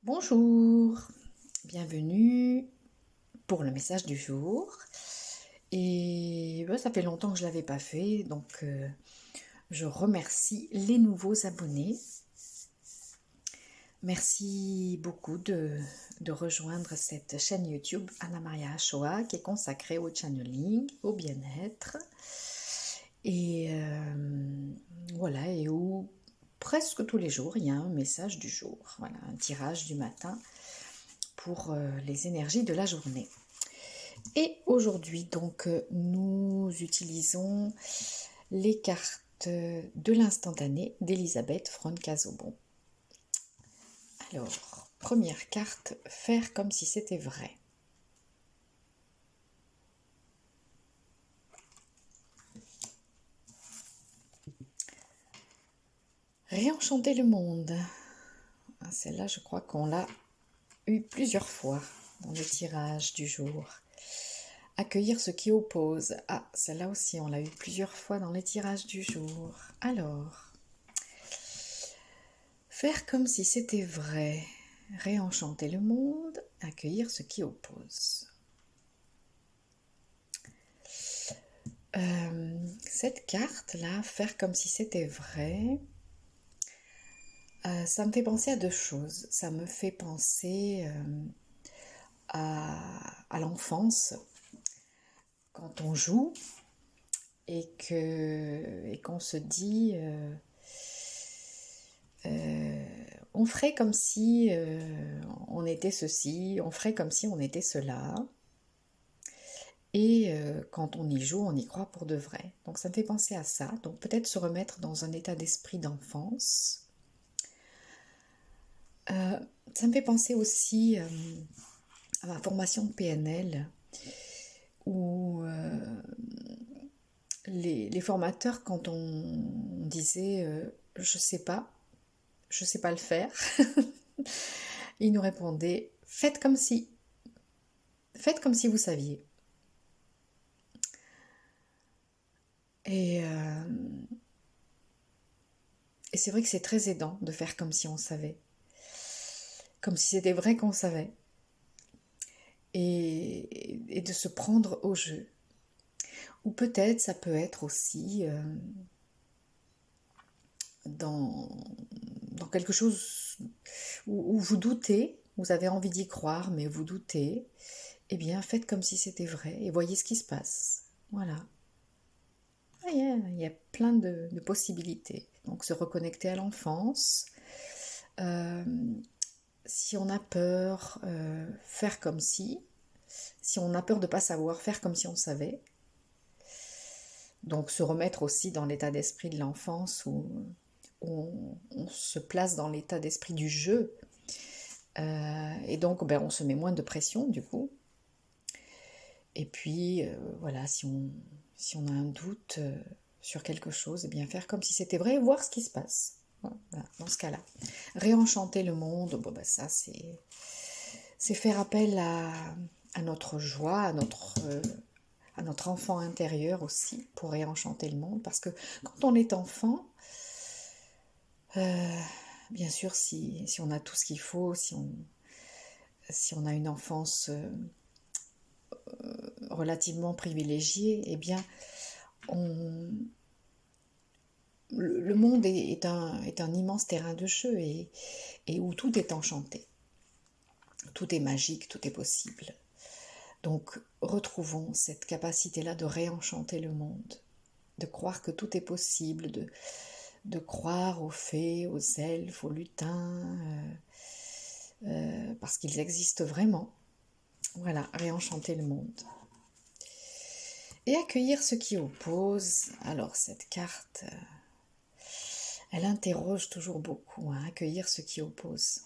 Bonjour, bienvenue pour le message du jour. Et ça fait longtemps que je ne l'avais pas fait, donc je remercie les nouveaux abonnés. Merci beaucoup de rejoindre cette chaîne YouTube Anna Maria Achoa qui est consacrée au channeling, au bien-être. Et voilà, et où presque tous les jours il y a un message du jour, voilà, un tirage du matin pour les énergies de la journée. Et aujourd'hui, donc, nous utilisons les cartes de l'instantané d'Elisabeth Fron-Casobon. Alors, première carte, faire comme si c'était vrai. Réenchanter le monde. Celle-là, je crois qu'on l'a eu plusieurs fois dans le tirage du jour. Accueillir ce qui oppose. Ah, celle-là aussi, on l'a eu plusieurs fois dans les tirages du jour. Alors, faire comme si c'était vrai. Réenchanter le monde, accueillir ce qui oppose. Cette carte-là, faire comme si c'était vrai, ça me fait penser à deux choses. Ça me fait penser à l'enfance, quand on joue et qu'on se dit on ferait comme si on était ceci, on ferait comme si on était cela. Et quand on y joue, on y croit pour de vrai. Donc ça me fait penser à ça. Donc peut-être se remettre dans un état d'esprit d'enfance. Ça me fait penser aussi à ma formation de PNL où les formateurs, quand on disait je sais pas le faire, ils nous répondaient faites comme si vous saviez. Et, euh, et c'est vrai que c'est très aidant de faire comme si on savait, comme si c'était vrai qu'on savait. Et de se prendre au jeu. Ou peut-être ça peut être aussi dans, dans quelque chose où vous doutez, vous avez envie d'y croire, mais vous doutez, eh bien faites comme si c'était vrai et voyez ce qui se passe. Voilà. Il y a plein de possibilités. Donc se reconnecter à l'enfance. Euh, si on a peur, faire comme si. Si on a peur de ne pas savoir, faire comme si on savait. Donc se remettre aussi dans l'état d'esprit de l'enfance où on se place dans l'état d'esprit du jeu. Et donc on se met moins de pression du coup. Et puis voilà, si on a un doute sur quelque chose, eh bien faire comme si c'était vrai et voir ce qui se passe. Voilà, dans ce cas-là. Réenchanter le monde, ça c'est faire appel à notre joie, à notre enfant intérieur aussi, pour réenchanter le monde. Parce que quand on est enfant, bien sûr, si on a tout ce qu'il faut, si on a une enfance relativement privilégiée, eh bien, on, le monde est un immense terrain de jeu et où tout est enchanté. Tout est magique, tout est possible. Donc, retrouvons cette capacité-là de réenchanter le monde, de croire que tout est possible, de croire aux fées, aux elfes, aux lutins, parce qu'ils existent vraiment. Voilà, réenchanter le monde. Et accueillir ce qui oppose. Alors cette carte, elle interroge toujours beaucoup, hein, accueillir ce qui oppose.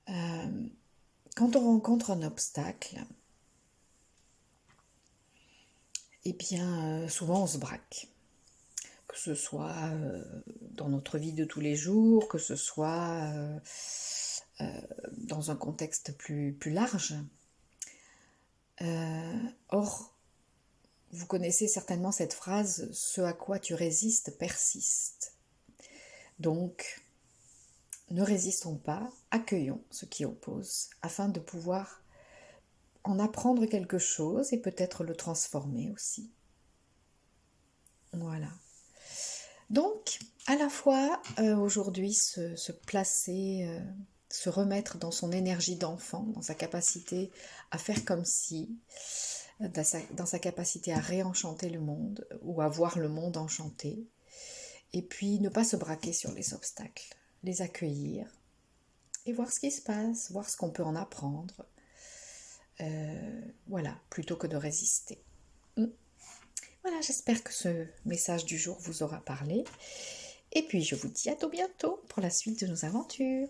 Quand on rencontre un obstacle, eh bien souvent on se braque. Que ce soit dans notre vie de tous les jours, que ce soit dans un contexte plus large. Or, vous connaissez certainement cette phrase, ce à quoi tu résistes persiste. Donc, ne résistons pas, accueillons ce qui oppose, afin de pouvoir en apprendre quelque chose et peut-être le transformer aussi. Voilà. Donc, à la fois, aujourd'hui, se placer, se remettre dans son énergie d'enfant, dans sa capacité à faire comme si, dans sa capacité à réenchanter le monde ou à voir le monde enchanté. Et puis, ne pas se braquer sur les obstacles, les accueillir et voir ce qui se passe, voir ce qu'on peut en apprendre. Voilà, plutôt que de résister. Voilà, j'espère que ce message du jour vous aura parlé. Et puis je vous dis à tout bientôt pour la suite de nos aventures.